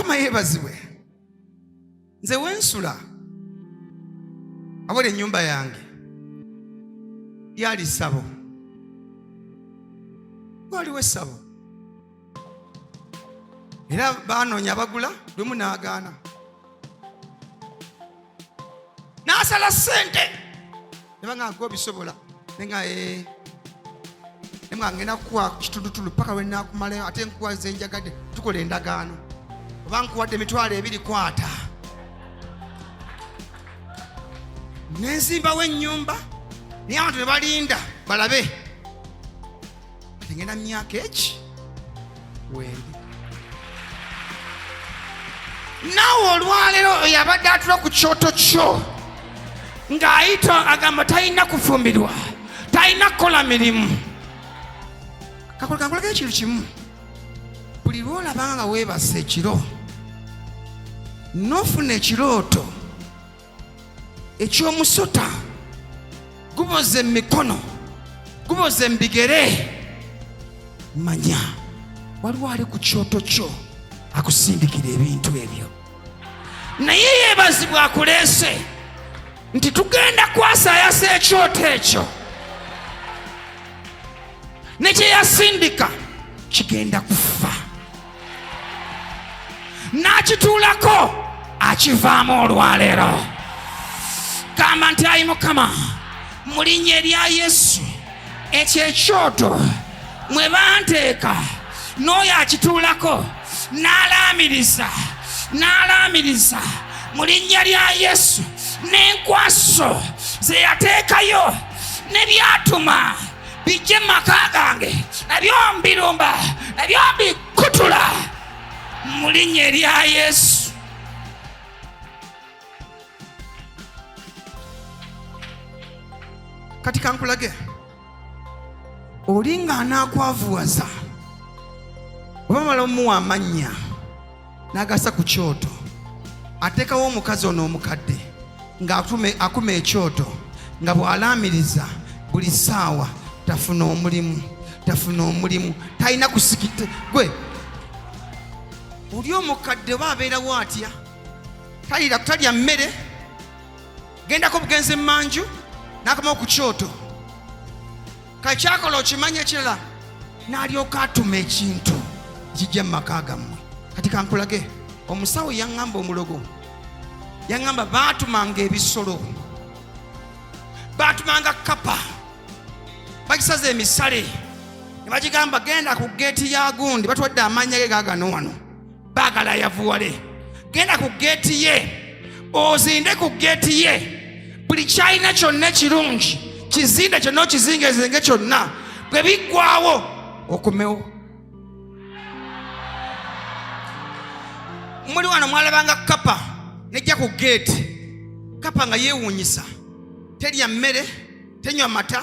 Mukama yeebazibwe. Nze wensula abole ennyumba yange yali ssabo. Waliwo essabo. Era baanoonya abagula lumu n'agaana. N'asala ssente. Ne baŋŋamba obisobola. Ne nga ngenda kukuwa kitulutulu paka lwe nnaakumalayo ate nkuwa ze njagadde tukola endagaano. Oba nkuwadde emitwalo 2 kwata. Ne nzimbawo ennyumba naye abantu ne balinda balabe. Ate ngenda mu myaka eki wendi. Naawe olwaleero oyo abadde atula ku kyoto kyo ng'ayita agamba talina kufumbirwa, talina kukola mirimu. Kakolako ekintu kimu. Buli lw'olabanga nga weebase ekiro n'ofuna ekirooto eky'omusota guboze mu mikono, guboze mu bigere, manya waliwo ali ku kyoto kyo akusindikira ebintu ebyo. Naye yeebazibwa akuleese nti tugenda kwasaayasa ekyoto ekyo. Ne kye yasindika kigenda kufa. N'akituulako akivaamu olwaleero. Gamba nti ayi Mukama, mu linnya erya Yesu ekyo ekyoto mwe banteeka n'oyo akituulako n'alaamiriza mu linnya lya Yesu n'enkwaso ze yateekayo ne byatuma bijje mu maka gange nabyo mbirumba nabyo mbikutula mu linnya erya Yesu. Kati kankulage olinga anaakwavuwaza oba mala omuwa amannya n'agasa ku kyoto, ateekawo omukazi ono omukadde ng'akuma ekyoto nga bw'alaamiriza buli ssaawa tafuna omulimu talina kusikita. Gwe oli omukadde oba abeerawo atya, talya mmere, gendako bugenzi mmanju n'akamawo ku kyoto. Kakyakola okimanya ekirala n'alyoka atuma ekintu kijja mu maka gammwe. Kati kankulage, omusawo yaŋŋamba omulogo, yaŋŋamba baatumanga ebisolo, baatumanga kapa, bagisaza emisale ne bagigamba genda ku geeti ya gundi, batuwadde amannya ge gaagano wano, baagala yavuwale, genda ku geeti ye, ozinde ku geeti ye, buli kyalina kyonna ekirungi kizinde kyonna okizingezenge kyonna, bwe biggwawo okumewo. Muli wano mwalabanga kapa nejja ku geeti, kapa nga yeewuunyisa, terya mmere, tenywa mata,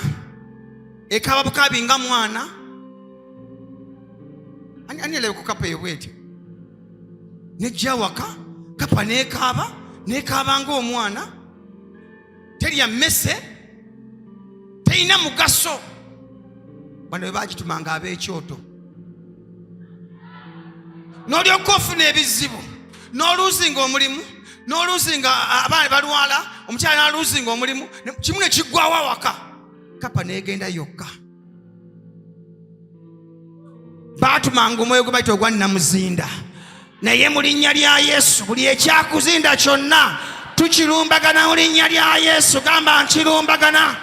ekaaba bukaabi nga mwana. Ani elewe ku kapa eyo bwetyo? Nejja waka, kapa neekaaba ng'omwana, terya mmese, terina mugaso. Bano bwe baagitumanga ab'ekyoto. N'olyoka ofuna ebizibu, n'oluuzinga omulimu, n'oluuzinga abaana balwala, omukyala n'aluuzinga omulimu, kimu ne kiggwawo awaka, kapa n'egenda yokka. Baatumanga omwoyo gwe bayita ogwa nnamuzinda. Naye mu linnya lya Yesu buli ekyakuzinda kyonna tukirumbagana mu linnya lya Yesu. Gamba nkirumbagana.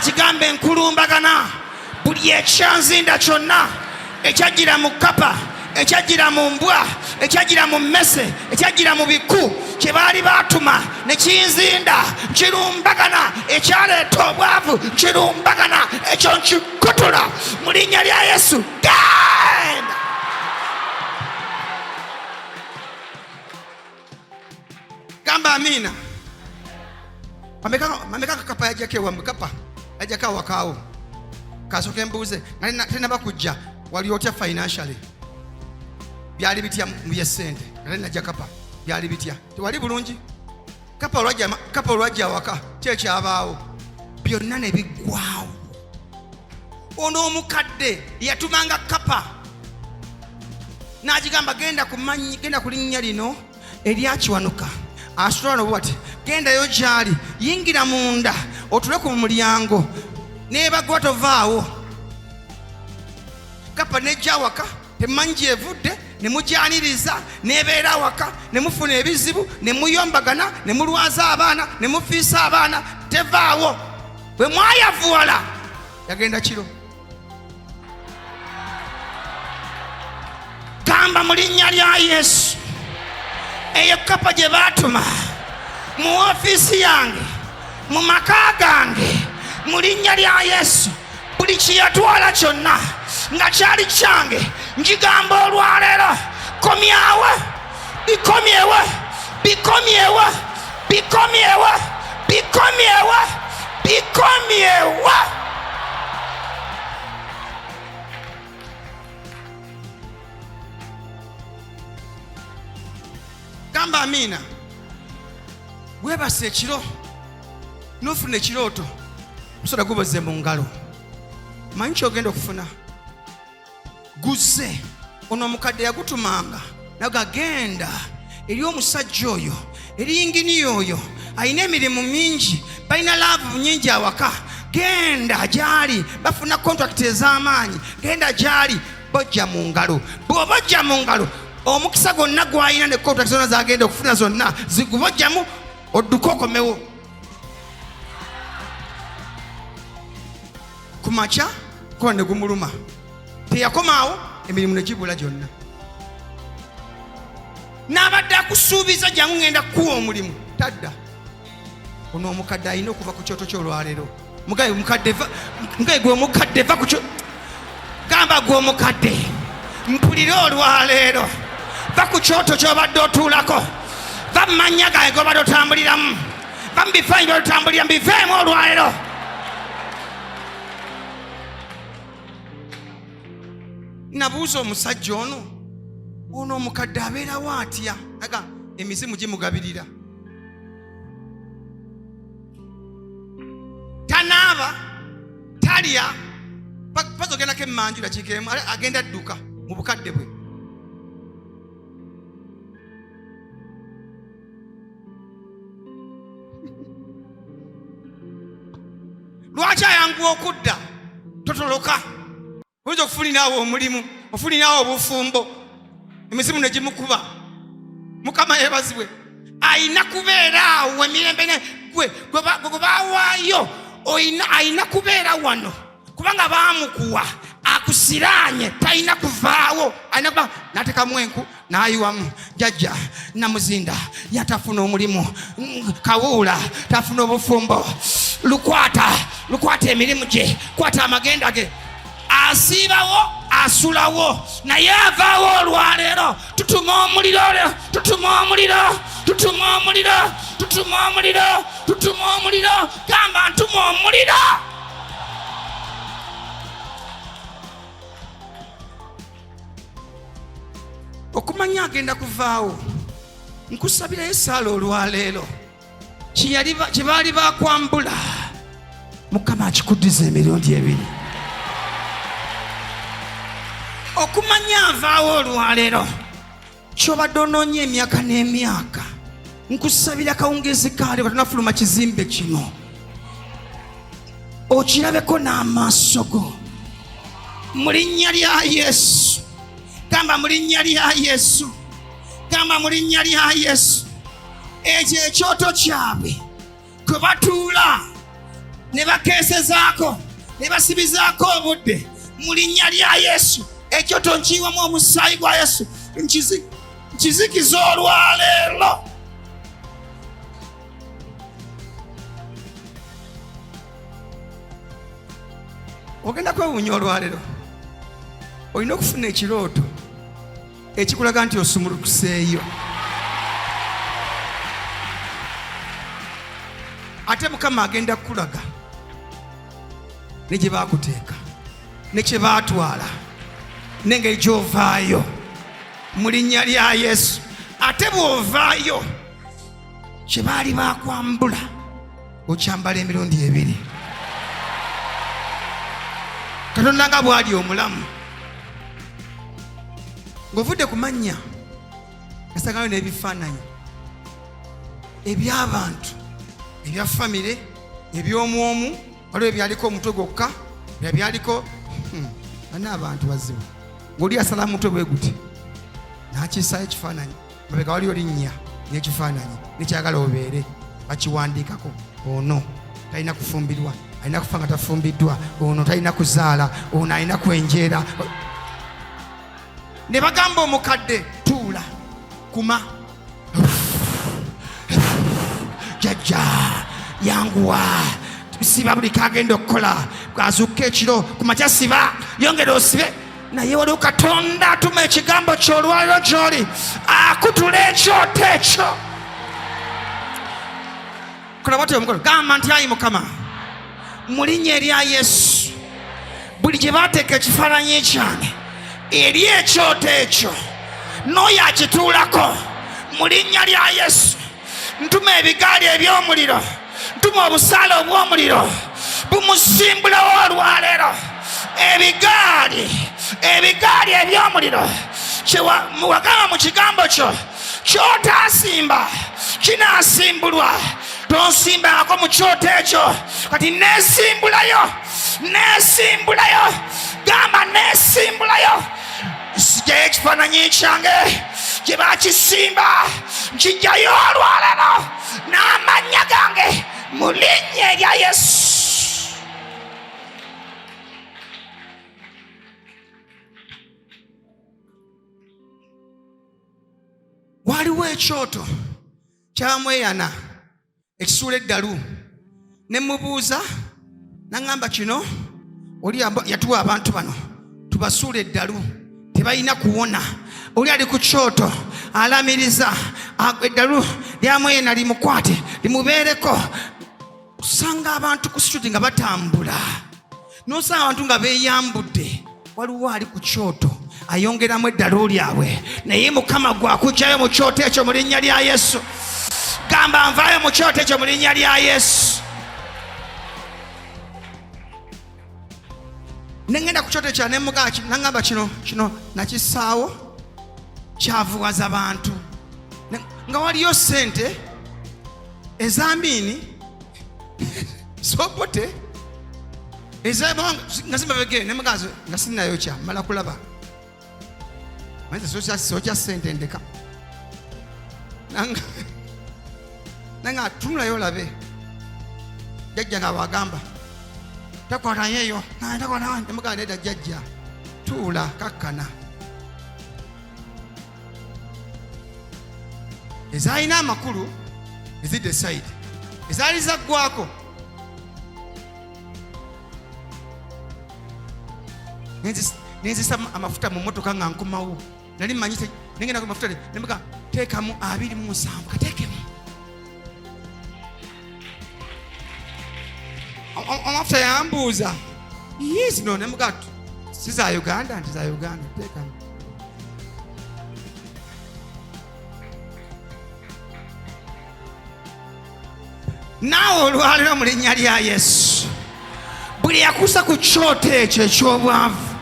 Kigambe nkulumbagana. Buli ekyanzinda kyonna ekyajjira mu kapa, ekyajjira mu mbwa, ekyajjira mu mmese, ekyajjira mu biku, kye baali baatuma ne kinzinda, kirumbagana. Ekyaleeta obwavu kirumbagana, ekyo nkikutula mu linnya lya Yesu. Genda! Gamba amina. Mameka kapa yajjako ewammwe, kapa yajjako awakaawo. Kasooka embuuze, tenaba kujja wali otya financially? Byali bitya mu by'essente? Nali najja kapa byali bitya? Tewali bulungi? Kapa olwajja awaka kyekyabaawo, byonna ne biggwaawo. Ono omukadde yatumanga kapa n'agigamba genda ku linnya lino eryakiwanuka. Asitula no bwati, gendayo gy'ali, yingira munda otule ku mulyango, neebagwa tovaawo. Kapa nejja waka temanyi gyevudde, ne mujyaniriza, neebeera awaka, ne mufuna ebizibu, ne muyombagana, ne mulwaza abaana, ne mufiisa abaana, tevaawo. Bwe mwayavuwala yagenda kiro. Gamba mu linnya lya Yesu, eyo kapa gye baatuma mu ofiisi yange, mu maka gange, mu linnya lya Yesu, buli kye yatwala kyonna nga kyali kyange, ngigamba olwaleero komyawo, bikomyewo, bikomyewo, bikomyewo, bikomyewo, bikomyewo. Gamba amina. Webase ekiro nofuna ekirooto musoda guboze mu ngalo, manyi kyogenda okufuna. Guze ono omukadde yagutumanga nagagenda eri omusajja oyo, eri yingini oyo alina emirimu mingi, balina laavu nyingi awaka. Genda gyali, bafuna kontrakiti ez'amaanyi. Genda gyali, bojja mu ngalo. Bw'obojja mu ngalo, omukisa gonna gwalina ne kontrakiti zonna zagenda okufuna zonna zigubojjamu, odduka okomewo. Ku makya kola ne gumuluma, teyakomaawo, emirimu ne gibula gyonna. N'abadde akusuubiza jangu ngenda kukuwa omulimu, tadda. Ono omukadde alina okuva ku kyoto ky'olwaleero. Mugaye gwe omukadde, va ku kyo. Gamba gwe omukadde, mpulira olwaleero, va ku kyoto ky'obadde otuulako, va mu mannya gange g'obadde otambuliramu, va mu bifaanyi by'otambuliramu, biveemu olwaleero. Nabuuza omusajja ono omukadde abeerawo atya? Aga emizimu gimugabirira. Tanaaba, talya, pazo ogendako emmanjula kikeemu, agenda adduka mu bukadde bwe. Lwaki ayanguwa okudda? Totoloka. Oyinza okufunirawo omulimu, ofunirawo obufumbo, emizimu ne gimukuba. Mukama yeebazibwe. Ayina kubeera awo emirembe gwe baawaayo, ayina kubeera wano kubanga baamukuwa, akusiraanye, talina kuvaawo. Ayina kuba n'ateekamu enku n'ayiwamu. Jjajja Namuzinda yatafuna omulimu, Kawuula tafuna obufumbo. Lukwata emirimu gye, kwata amagenda ge. Asiibawo, asulawo, naye avaawo olwaleero. Tutuma omuliro, tutuma omuliro, tutuma omuliro, tutuma omuliro, tutuma omuliro. Gamba ntuma omuliro. Okumanya agenda kuvaawo, nkusabira esaala olwaleero. Kye baali bakwambula, Mukama akikuddiza emirundi ebiri. Okumanya avaawo olwaleero, kyobadde onoonya emyaka n'emyaka, nkusabira kawungezi kaale katonafuluma kizimbe kino, okirabeko n'amaaso go mu linnya lya Yesu. Gamba mu linnya lya Yesu, gamba mu linnya lya Yesu. Ekyo ekyoto kyabwe kwe batuula ne bakeesezaako ne basibizaako obudde, mu linnya lya Yesu ekyoto nkiyiwamu omusaayi gwa Yesu, nkizikiza olwaleero. Ogenda kwewuunya olwaleero, olina okufuna ekirooto ekikulaga nti osumulukuseeyo. Ate Mukama agenda kukulaga ne gye baakuteeka, ne kye baatwala, n'engeri gy'ovaayo mu linnya lya Yesu. Ate bw'ovaayo, kye baali baakwambula okyambala emirundi ebiri. Katonda nga bw'ali omulamu, ng'ovudde ku mannya yasangayo n'ebifaananyi eby'abantu, ebya famire, eby'omwomu, waliwo ebyaliko omutwe gwokka, ebyaliko abantu bazibu. Ng'oli asala mutwe bwe guti n'akissaayo ekifaananyi, mabega waliyo linnya n'ekifaananyi nekyagala obeere, bakiwandiikako. Ono talina kufumbirwa, alina kufa nga tafumbiddwa, ono talina kuzaala, ono alina kwenjeera. Ne bagamba omukadde, tuula, kuma, jjajja yanguwa, siba buli kagenda okukola, bwazuuka ekiro ku makya siba, yongera osibe. Naye waliwo Katonda atuma ekigambo ky'olwaliro gy'oli, akutula ekyoto ekyo. Kola bw'otyo omukolo, gamba nti ayi Mukama, mu linnya erya Yesu, buli gye baateeka ekifaananyi kyange eri ekyoto ekyo, n'oyo akituulako, mu linnya lya Yesu, ntuma ebigaali eby'omuliro, ntuma obusaale obw'omuliro bumusimbulawo olwaleero. Ebigaali eby'omuliro wagamba mu kigambo kyo, ky'otaasimba kinaasimbulwa. Tonsimbangako mu kyoto ekyo, kati neesimbulayo. Gamba neesimbulayo. Sijayo ekifaananyi kyange gye baakisimba, nkijjayo olwaleero n'amannya gange mu linnya erya Yesu. Waliwo ekyoto kyamweyana ekisuula eddalu, ne mubuuza n'aŋŋamba, kino oli yatuwa abantu bano tubasuula eddalu, tebalina kuwona. Oli ali ku kyoto alamiriza, eddalu lyamweyana limukwate limubeereko. Osanga abantu ku situti nga batambula, n'osanga abantu nga beeyambudde. Waliwo ali ku kyoto ayongeramu eddalu lyabwe, naye Mukama gwe akuggyayo mu kyoto ekyo mu linnya lya Yesu. Gamba nvaayo mu kyoto ekyo mu linnya lya Yesu. Nengenda ku kyoto ekyo n'aŋŋamba, kino nakissaawo, kyavuwaza bantu. Nga waliyo ssente ezambiini sobote nga zimbabegere nemugazo nga sinnayo kya mala kulaba sokya ssente ndeka nanga tunulayo olabe. Jjajja nga wagamba takwatayeyo nemugaa nedda, jjajja tuula, kakkana. Ezalina amakulu ezidde side, ezaali zaggwako nenzisa amafuta mu motoka nga nkomawo. Nali mmanyi nengenda ku mafuta nemuga teekamu 27 kateekemu. Amafuta yambuuza zino, nemuga si za Uganda, nti za Uganda, teekamu. Naawe olwaleero mu linnya lya Yesu, buli yakusa ku kyoto ekyo eky'obwavu,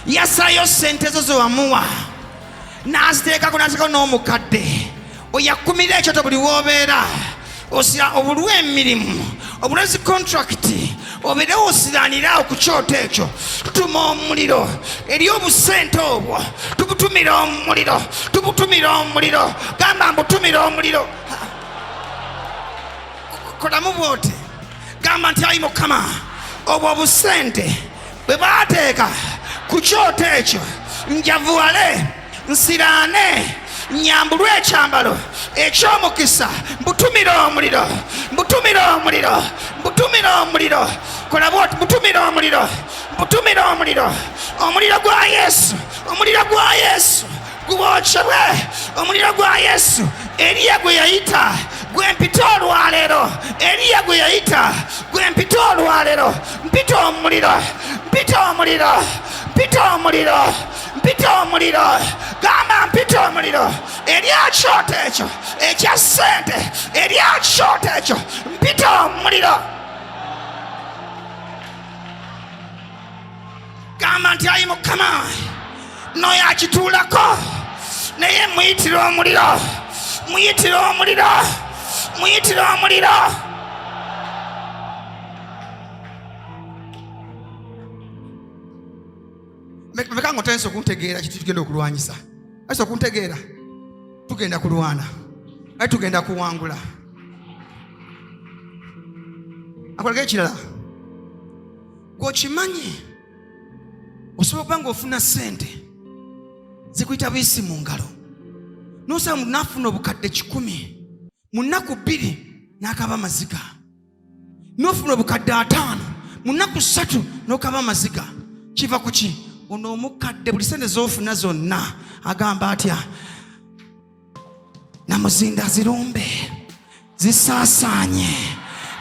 yasayo ssente zo zewamuwa n'aziteekako n'aziteekako n'omukadde, oyakumira ekyoto buli w'obeera, obulwa emirimu, obulezi kontrakiti, obeerewo osiraaniraawo ku kyoto ekyo. Tutuma omuliro eri obusente obwo, tubutumira omuliro. Gamba mbutumira omuliro. Kolamu bw'oti, gamba nti ayi Mukama, obwo obusente bwe baateeka ku kyoto ekyo, njavuwale, nsiraane, nyambulwe ekyambalo eky'omukisa, mbutumira omuliro. Kola bw'oti, mbutumira omuliro. Omuliro gwa Yesu gubokyebwe. Omuliro gwa Yesu, Eriya gwe yayita gwempita olwaleero. Mpita omuliro. Gamba mpita omuliro erya kyoto ekyo ekya ssente, erya kyoto ekyo, mpita omuliro. Gamba nti ayi Mukama, n'oyo akituulako naye muyitire omuliro, muyitire omuliro, muyitire omuliro. Meka nga otensa okuntegeera kiti tugenda okulwanyisa. Ayisa okuntegeera tugenda kulwana aye tugenda kuwangula. Akolage ekirala gwokimanyi osobola okuba nga ofuna ssente zikuyita buyisi mu ngalo n'osaba mundu n'afuna obukadde 100 mu nnaku 2 n'akaba amaziga, n'ofuna obukadde 5 mu nnaku 3 n'okaba amaziga. Kiva ku ki? Ono omukadde buli ssente z'ofuna zonna agamba atya, namuzinda zirumbe zisaasaanye,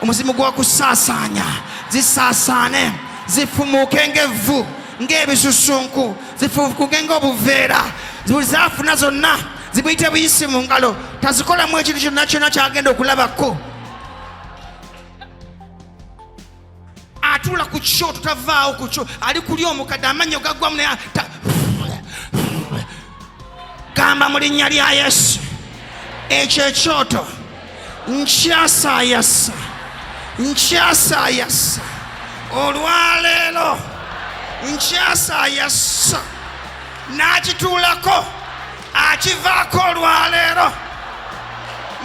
omuzimu gw'okusaasaanya zisaasaane, zifumuuke ng'evvu ng'ebisusunku, zifuukuke ng'obuveera, buli zaafuna zonna zimuyite buyisi mu ngalo, tazikolamu ekintu kyonna kyonna kyagenda okulabako. Atula ku kyo tutavaawo ku kyo, ali kuli omukadde amanyo gaggwamu naye gamba mu linnya lya Yesu ekyo ekyoto nkyasaayasa, nkyasaayasa olwaleero, nkyasaayasa n'akituulako akivaako olwaleero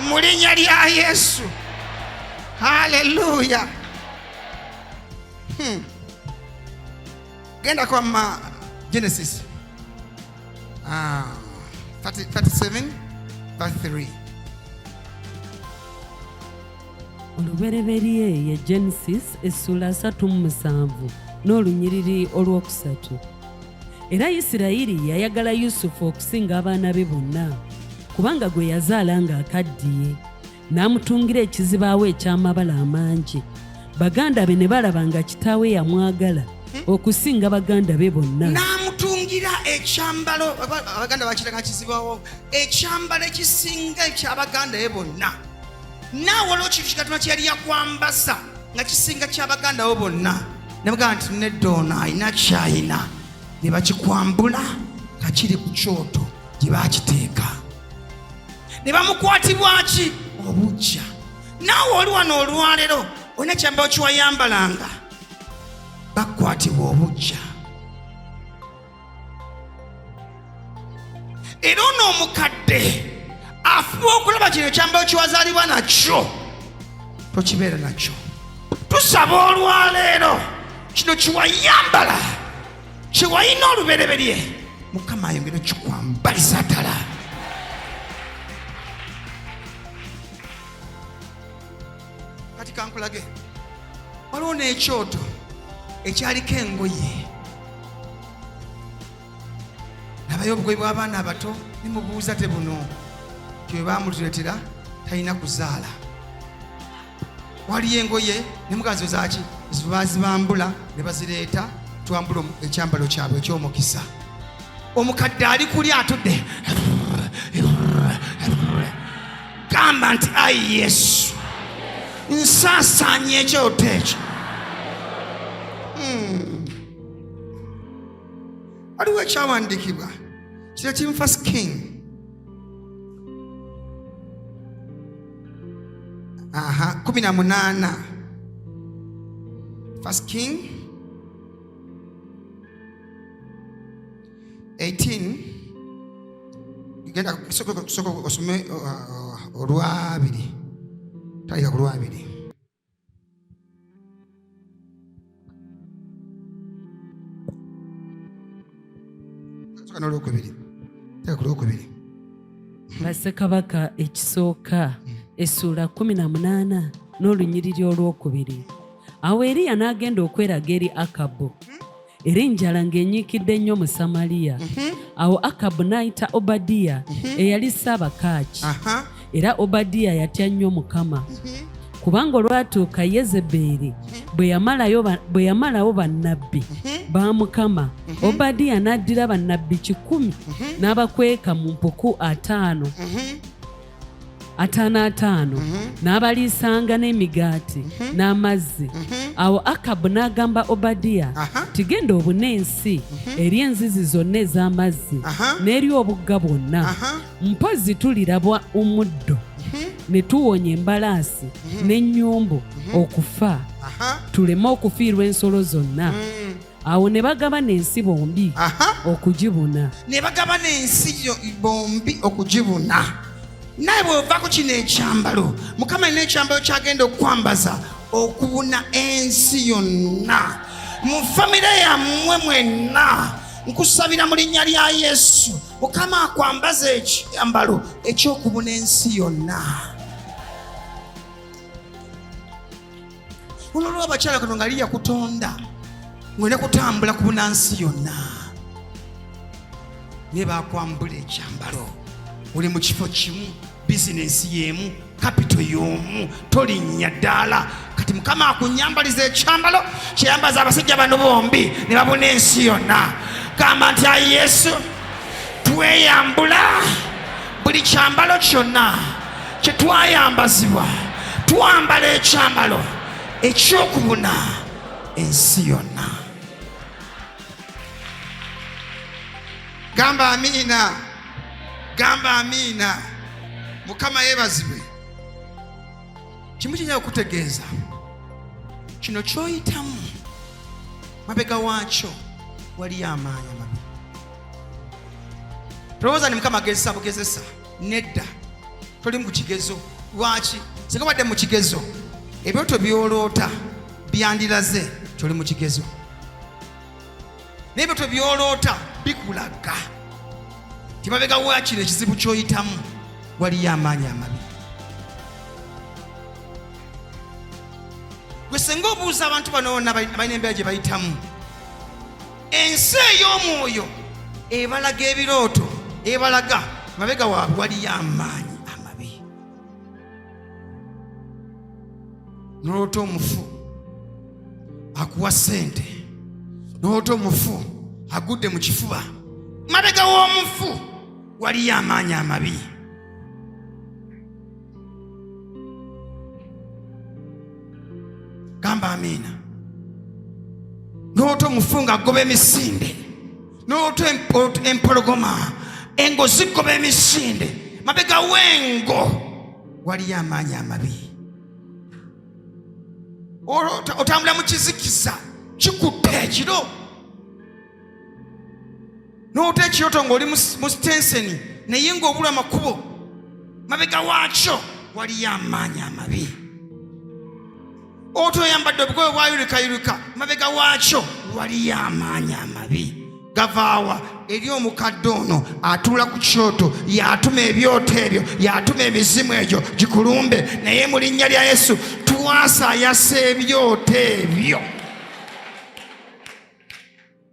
mu linnya lya Yesu. Haleluya. Genda kwa Genesis 37:3. Olubereberye ye Genesis essula 37 n'olunyiriri olwokusatu. Era Isirayiri yayagala Yusufu okusinga abaana be bonna, kubanga gwe yazaala ng'akaddiye, n'amutungira ekizibaawo eky'amabala amangi. Baganda be ne balaba nga kitaawe yamwagala okusinga baganda be bonna. N'amutungira ekyambalo, abaganda bakiranga kizibaawo, ekyambalo ekisinga eky'abaganda be bonna. Naawe olwo kintu Katonda kye yali yakwambaza nga kisinga ky'abaganda be bonna. Ne bagamba nti nedda ono alina kyayina, ne bakikwambula nga kiri ku kyoto gye baakiteeka. Ne bamukwatibwa ki? Obujja. Naawe oli wano olwaleero olina ekyambalo kiwayambalanga, bakwatibwa obujja. Era ono omukadde afuba okulaba kino ekyambalo kiwazaalibwa nakyo, tokibeera nakyo. Tusaba olwaleero kino kiwayambala, kiwayina olubereberye, Mukama ayongere kikwambaliza ddala. Kati kankulage, waliwo n'ekyoto ekyaliko engoye. Nabayo obugoye bw'abaana abato ne mubuuza te buno kye baamutuleetera talina kuzaala. Waliyo engoye ne mugazi zaaki bazibambula ne bazireeta twambula ekyambalo kyabwe eky'omukisa. Omukadde ali kuli atudde gamba nti ayi Yesu nsaasaanya ekyoto ekyo. Waliwo ekyawandiikibwa kino kiri mu First King 18. First King 18. Genda kusooka osome olwabiri, talika ku lwabiri. Bassekabaka ekisooka essula 18 n'olunyiriri olwokubiri. Awo Eriya n'agenda okweraga eri Akabu, era enjala ng'enyiikidde nnyo mu Samaliya. Awo Akabu n'ayita Obadiya eyali Saabakaaki, era Obadiya yatya nnyo Mukama, kubanga olwatuuka Yezeberi bwe yamalawo bannabbi ba Mukama, Obadiya n'addira bannabbi 10 n'abakweka mu mpuku 5. 5 n'abaliisanga n'emigaati n'amazzi. Awo Akabu n'agamba Obadiya ti genda obune ensi eri enzizi zonna ez'amazzi n'eri obugga bwonna. Mpozzi tulirabwa omuddo ne tuwonya embalaasi n'ennyumbu okufa tuleme okufiirwa ensolo zonna. Awo ne bagabana ensi bombi okugibuna. Ne bagabana ensi bombi okugibuna. Naye bw'ova ku kino ekyambalo, Mukama alina ekyambalo kyagenda okukwambaza okubuna ensi yonna. Mu famire yammwe mwenna nkusabira mu linnya lya Yesu, Mukama akwambaza ekyambalo eky'okubuna ensi yonna. Olwo abakyala kano nga liya kutonda ngwena kutambula kubuna nsi yonna. Ne bakwambula ekyambalo oli mu kifo kimu, bizinesi y'emu, kapito y'omu, tolinnya ddala. Kati Mukama akunyambaliza ekyambalo kyeyambaza abasajja bano bombi ne babuna ensi yonna. Gamba nti ayi Yesu, tweyambula buli kyambalo kyonna kye twayambazibwa, twambala ekyambalo eky'okubuna ensi yonna. Gamba amiina, gamba amiina. Mukama yeebazibwe. Kimu kijja okutegeeza kino ky'oyitamu mabega waakyo waliyo amaanyi amabi. Tulowooza ni Mukama agezesa bugezesa. Nedda, toli mu kigezo. Lwaki? Singa wadde mu kigezo ebyoto by'oloota byandiraze, toli mu kigezo. N'ebyoto by'oloota bikulaga ti mabega waakino ekizibu ky'oyitamu waliyo amaanyi amabi. Gwe senga obuuza abantu bano bonna balina embeera gye bayitamu, ensi ey'omwoyo ebalaga ebirooto, ebalaga mabega waabwe waliyo amaanyi amabi. Noloota omufu akuwa ssente, noloota omufu agudde mu kifuba, mabega w'omufu waliyo amaanyi amabi. Gamba amiina. Noloota omufu ng'agoba emisinde, noloota empologoma engo zigoba emisinde, mabega w'engo waliyo amaanyi amabi. Otambula mu kizikiza kikutte ekiro, noloota ekyoto ng'oli mu sitenseni naye ng'obula amakubo, mabega waakyo waliyo amaanyi amabi. Otoyambadde obugoye bwayulukayuluka, mabega waakyo waliyo amaanyi amabi. Gavaawa eri omukadde ono atuula ku kyoto, yatuma ebyoto ebyo, yatuma emizimu egyo gikulumbe, naye mu linnya lya Yesu twasaayasa ebyoto ebyo.